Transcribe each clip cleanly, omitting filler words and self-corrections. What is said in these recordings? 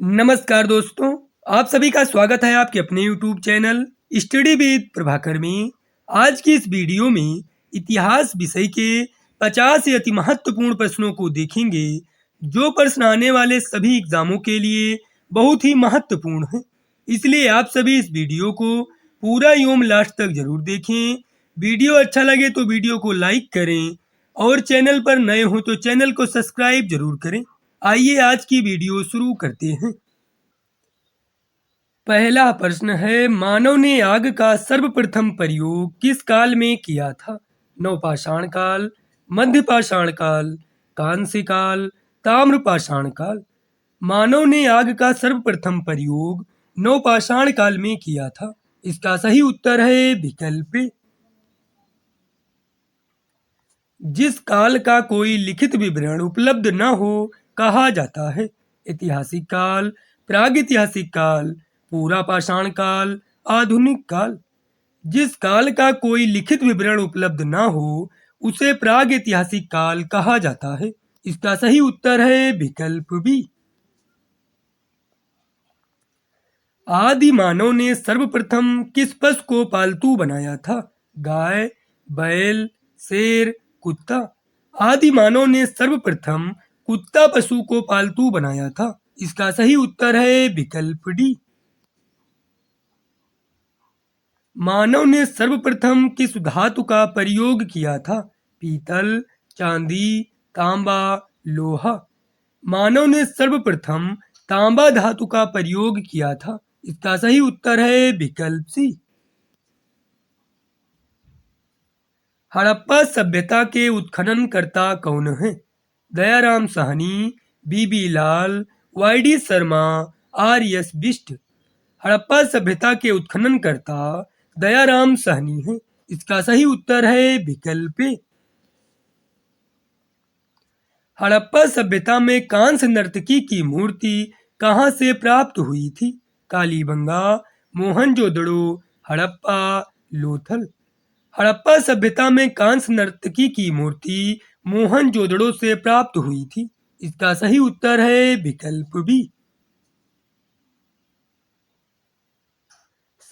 नमस्कार दोस्तों, आप सभी का स्वागत है आपके अपने YouTube channel study with Prabhakar में। आज की इस वीडियो में इतिहास विषय के 50 अति महत्वपूर्ण प्रश्नों को देखेंगे, जो प्रश्न आने वाले सभी एग्जामों के लिए बहुत ही महत्वपूर्ण है। इसलिए आप सभी इस वीडियो को पूरा एवं लास्ट तक जरूर देखें। वीडियो अच्छा लगे तो वीडियो को लाइक करें और चैनल पर नए हो तो चैनल को सब्सक्राइब जरूर करें। आइए आज की वीडियो शुरू करते हैं। पहला प्रश्न है, मानव ने आग का सर्वप्रथम प्रयोग किस काल में किया था? नवपाषाण काल, मध्यपाषाण काल, कांस्य काल, ताम्रपाषाण काल। मानव ने आग का सर्वप्रथम प्रयोग नवपाषाण काल में किया था। इसका सही उत्तर है विकल्प ए। जिस काल का कोई लिखित विवरण उपलब्ध न हो कहा जाता है? ऐतिहासिक काल, प्रागैतिहासिक काल, पूरा पाषाण काल, आधुनिक काल। जिस काल का कोई लिखित विवरण उपलब्ध न हो उसे प्रागैतिहासिक काल कहा जाता है। इसका सही उत्तर है विकल्प बी। आदि मानव ने सर्वप्रथम किस पशु को पालतू बनाया था? गाय, बैल, शेर, कुत्ता। आदि मानव ने सर्वप्रथम कुत्ता पशु को पालतू बनाया था। इसका सही उत्तर है विकल्प डी। मानव ने सर्वप्रथम किस धातु का प्रयोग किया था? पीतल, चांदी, तांबा, लोहा। मानव ने सर्वप्रथम तांबा धातु का प्रयोग किया था। इसका सही उत्तर है विकल्प सी। हड़प्पा सभ्यता के उत्खननकर्ता कौन है? दयाराम साहनी, बीबी लाल, वाई.डी. शर्मा, आर.एस. बिष्ट। हड़प्पा सभ्यता के उत्खननकर्ता दयाराम साहनी है। इसका सही उत्तर है विकल्प ए। हड़प्पा सभ्यता में कांस्य नर्तकी की मूर्ति कहाँ से प्राप्त हुई थी? कालीबंगा, मोहनजोदड़ो, हड़प्पा, लोथल। हड़प्पा सभ्यता में कांस्य नर्तकी की मूर्ति मोहनजोदड़ो से प्राप्त हुई थी। इसका सही उत्तर है विकल्प बी।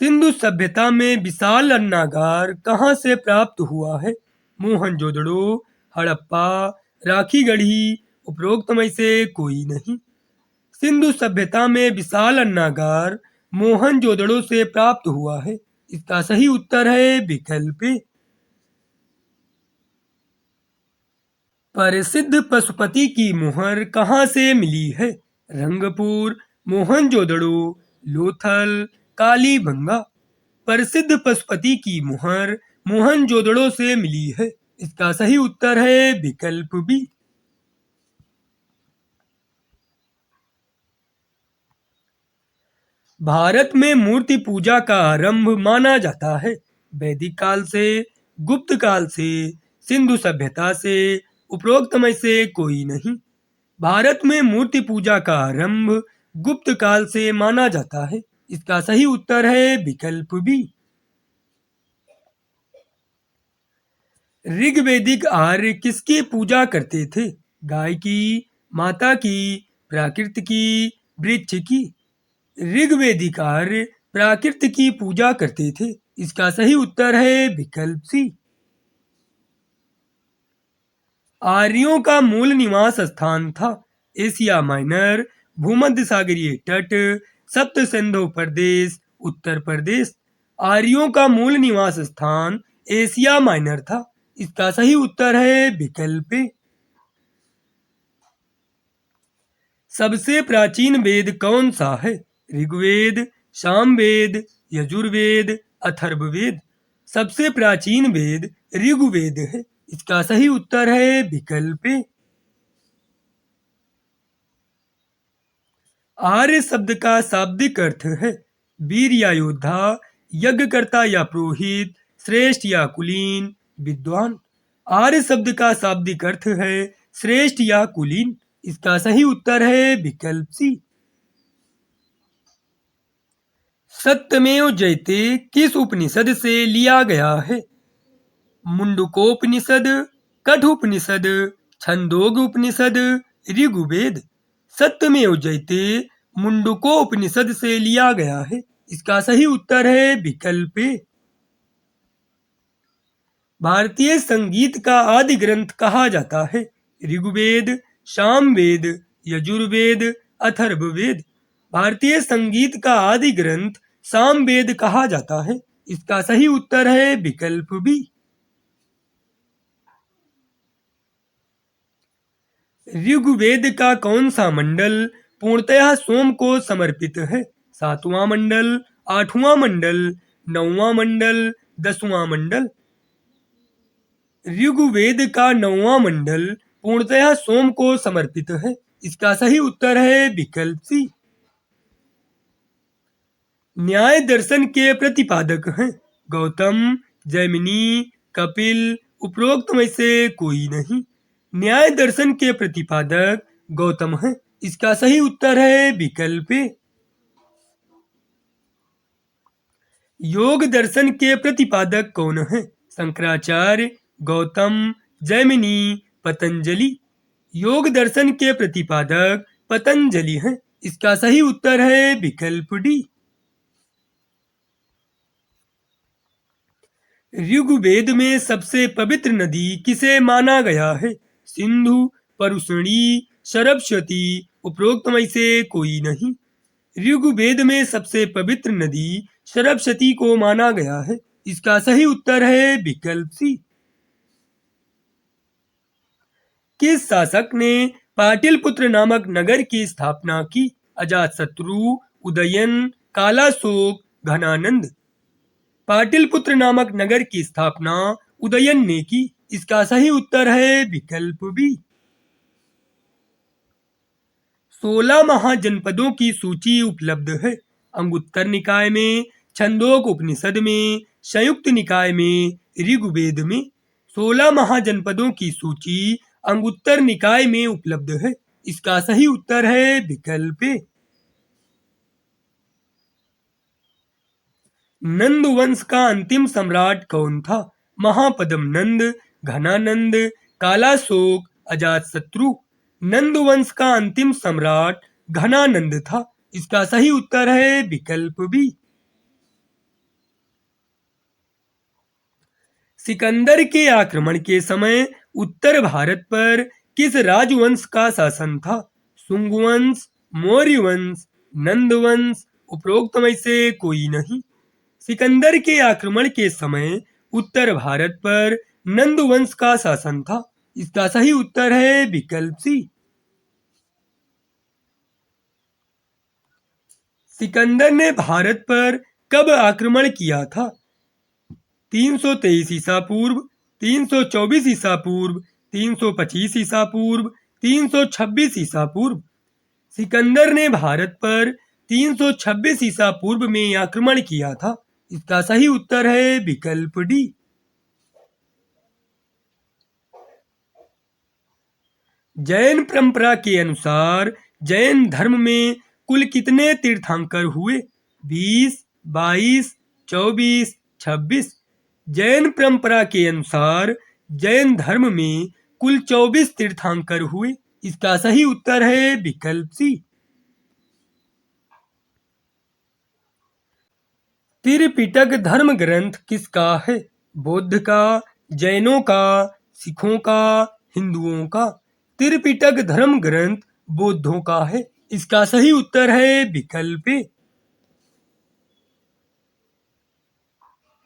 सिंधु सभ्यता में विशाल अन्नागार कहाँ से प्राप्त हुआ है? मोहनजोदड़ो, हड़प्पा, राखीगढ़ी, उपरोक्त में से कोई नहीं। सिंधु सभ्यता में विशाल अन्नागार मोहनजोदड़ो से प्राप्त हुआ है। इसका सही उत्तर है विकल्प ए। प्रसिद्ध पशुपति की मुहर कहाँ से मिली है? रंगपुर, मोहनजोदड़ो, लोथल, कालीबंगा। प्रसिद्ध पशुपति की मुहर मोहनजोदड़ो से मिली है। इसका सही उत्तर है विकल्प बी। भारत में मूर्ति पूजा का आरंभ माना जाता है? वैदिक काल से, गुप्त काल से, सिंधु सभ्यता से, उपरोक्त में से कोई नहीं। भारत में मूर्ति पूजा का आरंभ गुप्त काल से माना जाता है। इसका सही उत्तर है विकल्प बी। ऋग्वेदिक आर्य किसकी पूजा करते थे? गाय की, माता की, प्राकृत की, वृक्ष की। ऋग्वेदिक आर्य प्राकृत की पूजा करते थे। इसका सही उत्तर है विकल्प सी। आर्यों का मूल निवास स्थान था? एशिया माइनर, भूमध्य सागरीय तट, सप्त सिंधु प्रदेश, उत्तर प्रदेश। आर्यों का मूल निवास स्थान एशिया माइनर था। इसका सही उत्तर है विकल्प ए। सबसे प्राचीन वेद कौन सा है? ऋग्वेद, सामवेद, यजुर्वेद, अथर्ववेद। सबसे प्राचीन वेद ऋग्वेद है। इसका सही उत्तर है विकल्प ए। आर्य शब्द का शाब्दिक अर्थ है? वीर या योद्धा, यज्ञकर्ता या पुरोहित, श्रेष्ठ या कुलीन, विद्वान। आर्य शब्द का शाब्दिक अर्थ है श्रेष्ठ या कुलीन। इसका सही उत्तर है विकल्प सी। सत्यमेव जयते किस उपनिषद से लिया गया है? मुंडकोपनिषद, कठोपनिषद, छंदोग उपनिषद, ऋग्वेद। सत्यमेव जयते मुंडको उपनिषद से लिया गया है। इसका सही उत्तर है विकल्प ए। भारतीय संगीत का आदि ग्रंथ कहा जाता है? ऋग्वेद, सामवेद, यजुर्वेद, अथर्ववेद। भारतीय संगीत का आदि ग्रंथ सामवेद कहा जाता है। इसका सही उत्तर है विकल्प बी। ऋग्वेद का कौन सा मंडल पूर्णतः सोम को समर्पित है? 7वां मंडल, 8वां मंडल, 9वां मंडल, 10वां मंडल। ऋग्वेद का 9वां मंडल पूर्णतः सोम को समर्पित है। इसका सही उत्तर है विकल्प सी। न्याय दर्शन के प्रतिपादक हैं? गौतम, जैमिनी, कपिल, उपरोक्त में से कोई नहीं। न्याय दर्शन के प्रतिपादक गौतम हैं। इसका सही उत्तर है विकल्प ए। योग दर्शन के प्रतिपादक कौन है? शंकराचार्य, गौतम, जैमिनी, पतंजलि। योग दर्शन के प्रतिपादक पतंजलि हैं। इसका सही उत्तर है विकल्प डी। ऋग्वेद में सबसे पवित्र नदी किसे माना गया है? सिंधु, परुष्णी, सरस्वती, उपरोक्त में से कोई नहीं। ऋग्वेद में सबसे पवित्र नदी सरस्वती को माना गया है। इसका सही उत्तर है विकल्प सी। किस शासक ने पाटलिपुत्र नामक नगर की स्थापना की? अजातशत्रु, उदयन, कालाशोक, घनानंद। पाटलिपुत्र नामक नगर की स्थापना उदयन ने की। इसका सही उत्तर है विकल्प बी। 16 महाजनपदों की सूची उपलब्ध है? अंगुत्तर निकाय में, छंदोक उपनिषद में, संयुक्त निकाय में, ऋग्वेद में। 16 महाजनपदों की सूची अंगुत्तर निकाय में उपलब्ध है। इसका सही उत्तर है विकल्प ए। नंद वंश का अंतिम सम्राट कौन था? महापद्म नंद, घनानंद, कालाशोक, अजातशत्रु। नंद वंश का अंतिम सम्राट घनानंद था। इसका सही उत्तर है विकल्प बी। सिकंदर के आक्रमण के समय उत्तर भारत पर किस राजवंश का शासन था? शुंग वंश, मौर्य वंश, नंद वंश, उपरोक्त में से कोई नहीं। सिकंदर के आक्रमण के समय उत्तर भारत पर नंद वंश का शासन था। इसका सही उत्तर है विकल्प सी। सिकंदर ने भारत पर कब आक्रमण किया था? 323 ईसा पूर्व, 324 ईसा पूर्व, 325 ईसा पूर्व, 326 ईसा पूर्व। सिकंदर ने भारत पर 326 ईसा पूर्व में आक्रमण किया था। इसका सही उत्तर है विकल्प डी। जैन परंपरा के अनुसार जैन धर्म में कुल कितने तीर्थंकर हुए? 20, 22, 24, 26। जैन परंपरा के अनुसार जैन धर्म में कुल 24 तीर्थंकर हुए। इसका सही उत्तर है विकल्प सी। त्रिपिटक धर्म ग्रंथ किसका है? बौद्ध का, जैनों का, सिखों का, हिंदुओं का। त्रिपिटक धर्म ग्रंथ बौद्धों का है। इसका सही उत्तर है विकल्प ए।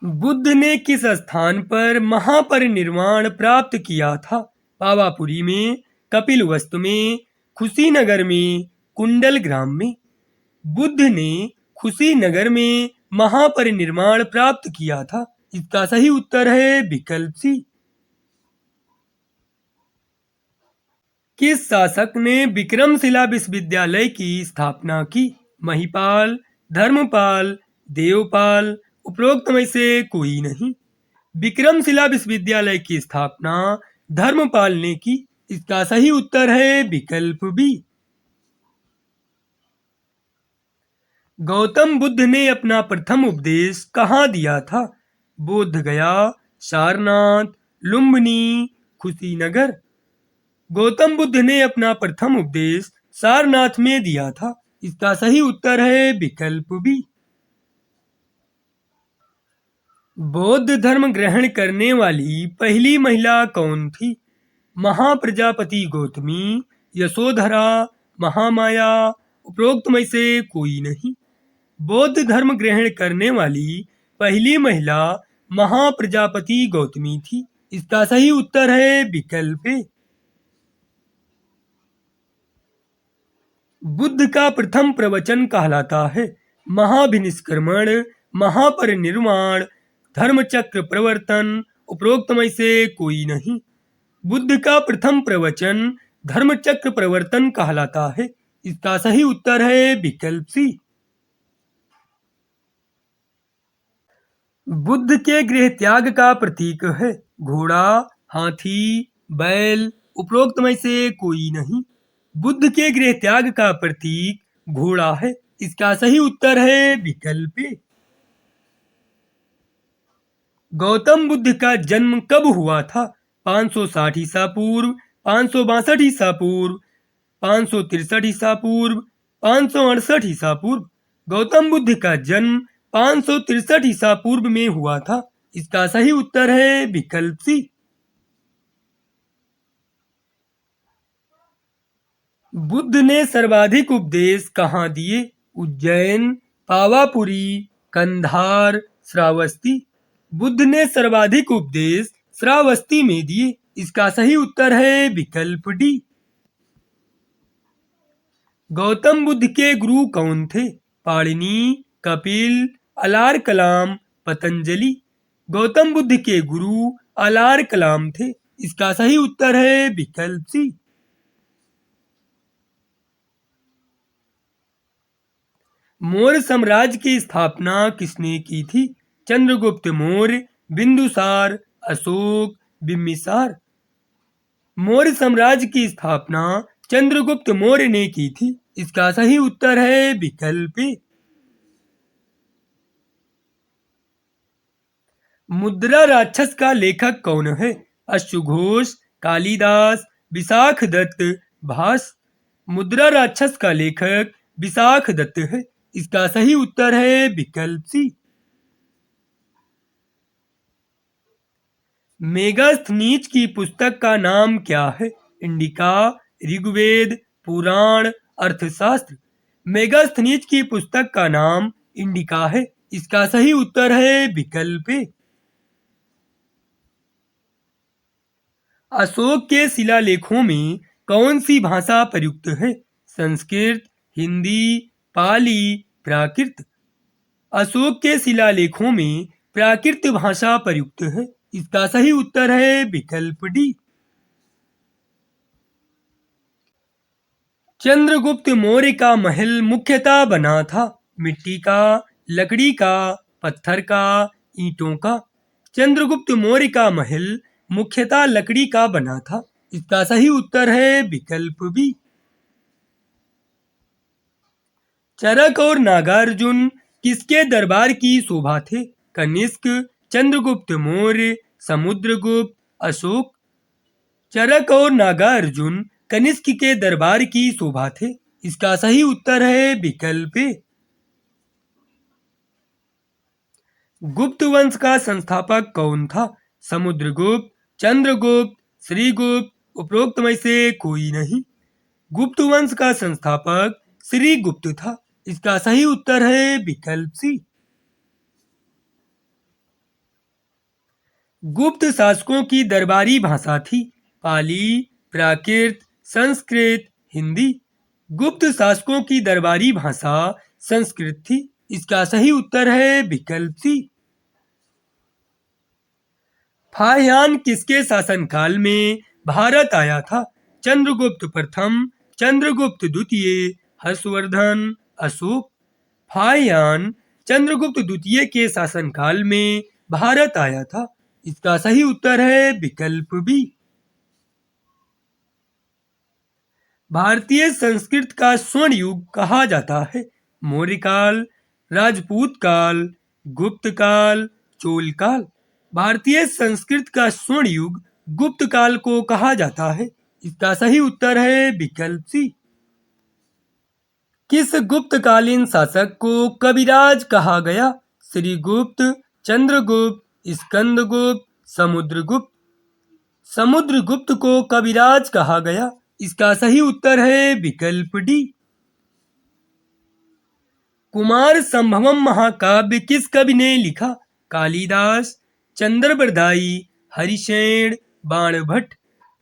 बुद्ध ने किस स्थान पर महापरिनिर्वाण प्राप्त किया था? पावापुरी में, कपिलवस्तु में, कुशीनगर में, कुंडल ग्राम में। बुद्ध ने कुशीनगर में महापरिनिर्वाण प्राप्त किया था। इसका सही उत्तर है विकल्प सी। किस शासक ने विक्रमशिला विश्वविद्यालय की स्थापना की? महिपाल, धर्मपाल, देवपाल, उपरोक्त में से कोई नहीं। विक्रमशिला विश्वविद्यालय की स्थापना धर्मपाल ने की। इसका सही उत्तर है विकल्प बी। गौतम बुद्ध ने अपना प्रथम उपदेश कहाँ दिया था? बोध गया, सारनाथ, लुम्बिनी, कुशीनगर। गौतम बुद्ध ने अपना प्रथम उपदेश सारनाथ में दिया था। इसका सही उत्तर है विकल्प बी। बौद्ध धर्म ग्रहण करने वाली पहली महिला कौन थी? महाप्रजापति गौतमी, यशोधरा, महामाया, उपरोक्त में से कोई नहीं। बौद्ध धर्म ग्रहण करने वाली पहली महिला महाप्रजापति गौतमी थी। इसका सही उत्तर है विकल्प ए। बुद्ध का प्रथम प्रवचन कहलाता है महाभिनिष्क्रमण, महापरिनिर्वाण, धर्मचक्र प्रवर्तन, उपरोक्त में से कोई नहीं। बुद्ध का प्रथम प्रवचन धर्मचक्र प्रवर्तन कहलाता है। इसका सही उत्तर है विकल्प सी। बुद्ध के गृह त्याग का प्रतीक है घोड़ा, हाथी, बैल, उपरोक्त में से कोई नहीं। बुद्ध के गृह त्याग का प्रतीक घोड़ा है। इसका सही उत्तर है विकल्प ए। गौतम बुद्ध का जन्म कब हुआ था? 560 ईसा पूर्व, 562 ईसा पूर्व, 563 ईसा पूर्व, 568 ईसा पूर्व। गौतम बुद्ध का जन्म 563 ईसा पूर्व में हुआ था। इसका सही उत्तर है विकल्प सी। बुद्ध ने सर्वाधिक उपदेश कहाँ दिए? उज्जैन, पावापुरी, कंधार, श्रावस्ती। बुद्ध ने सर्वाधिक उपदेश श्रावस्ती में दिए। इसका सही उत्तर है विकल्प डी। गौतम बुद्ध के गुरु कौन थे? पाणिनि, कपिल, अलार कलाम, पतंजलि। गौतम बुद्ध के गुरु अलार कलाम थे। इसका सही उत्तर है विकल्प सी। मौर्य साम्राज्य की स्थापना किसने की थी? चंद्रगुप्त मौर्य, बिंदुसार, अशोक, बिम्बिसार। मौर्य साम्राज्य की स्थापना चंद्रगुप्त मौर्य ने की थी। इसका सही उत्तर है विकल्प ए। मुद्रा राक्षस का लेखक कौन है? अश्वघोष, कालिदास, विशाख दत्त, भास। मुद्रा राक्षस का लेखक विशाख दत्त है। इसका सही उत्तर है विकल्प सी। मेगास्थनीज की पुस्तक का नाम क्या है? इंडिका, ऋग्वेद, पुराण, अर्थशास्त्र। मेगास्थनीज की पुस्तक का नाम इंडिका है। इसका सही उत्तर है विकल्प ए। अशोक के शिलालेखों में कौन सी भाषा प्रयुक्त है? संस्कृत, हिंदी, पाली, प्राकृत। अशोक के शिलालेखों में प्राकृत भाषा प्रयुक्त है। इसका सही उत्तर है विकल्प डी। चंद्रगुप्त मौर्य का महल मुख्यतः बना था मिट्टी का, लकड़ी का, पत्थर का, ईंटों का। चंद्रगुप्त मौर्य का महल मुख्यतः लकड़ी का बना था। इसका सही उत्तर है विकल्प बी। चरक और नागार्जुन किसके दरबार की शोभा थे? कनिष्क, चंद्रगुप्त मौर्य, समुद्रगुप्त, अशोक। चरक और नागार्जुन कनिष्क के दरबार की शोभा थे। इसका सही उत्तर है विकल्प ए। गुप्त वंश का संस्थापक कौन था? समुद्रगुप्त, चंद्रगुप्त, श्रीगुप्त, उपरोक्त में से कोई नहीं। गुप्त वंश का संस्थापक श्रीगुप्त था। इसका सही उत्तर है विकल्प सी। गुप्त शासकों की दरबारी भाषा थी पाली, प्राकृत, संस्कृत, हिंदी। गुप्त शासकों की दरबारी भाषा संस्कृत थी। इसका सही उत्तर है विकल्प सी। फाह्यान किसके शासनकाल में भारत आया था? चंद्रगुप्त प्रथम, चंद्रगुप्त द्वितीय, हर्षवर्धन, अशोक। फाह्यान चंद्रगुप्त द्वितीय के शासनकाल में भारत आया था। इसका सही उत्तर है विकल्प बी। भारतीय संस्कृत का स्वर्ण युग कहा जाता है मौर्य काल, राजपूत काल, गुप्त काल, चोल काल। भारतीय संस्कृत का स्वर्ण युग गुप्त काल को कहा जाता है। इसका सही उत्तर है विकल्प सी। किस गुप्तकालीन शासक को कविराज कहा गया? श्रीगुप्त, चंद्रगुप्त, स्कंदगुप्त, समुद्रगुप्त। समुद्रगुप्त को कविराज कहा गया। इसका सही उत्तर है विकल्प डी। कुमार संभवम महाकाव्य किस कवि ने लिखा? कालिदास, चंद्रबरदाई, हरिशेन, बाणभट्ट।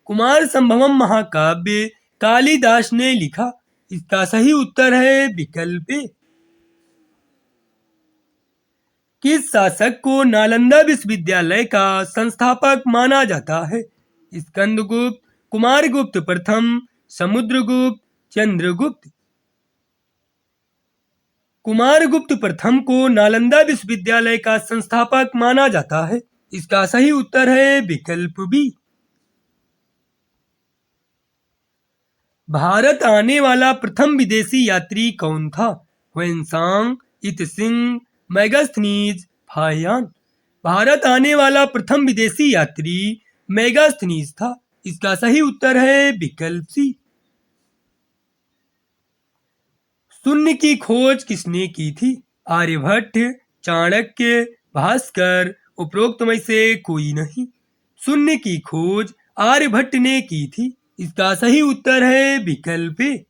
कुमार संभवम महाकाव्य कालिदास ने लिखा। इसका सही उत्तर है विकल्प ए। किस शासक को नालंदा विश्वविद्यालय का संस्थापक माना जाता है? स्कंदगुप्त, कुमारगुप्त प्रथम, समुद्रगुप्त, चंद्रगुप्त। कुमारगुप्त प्रथम को नालंदा विश्वविद्यालय का संस्थापक माना जाता है। इसका सही उत्तर है विकल्प बी। भारत आने वाला प्रथम विदेशी यात्री कौन था? ह्वेनसांग, इतसिंग, मेगास्थनीज, फाहियान। भारत आने वाला प्रथम विदेशी यात्री मेगास्थनीज था। इसका सही उत्तर है विकल्प सी। शून्य की खोज किसने की थी? आर्यभट्ट, चाणक्य, भास्कर। उपरोक्त में से कोई नहीं। शून्य की खोज आर्यभट्ट ने की थी। इसका सही उत्तर है विकल्प ए।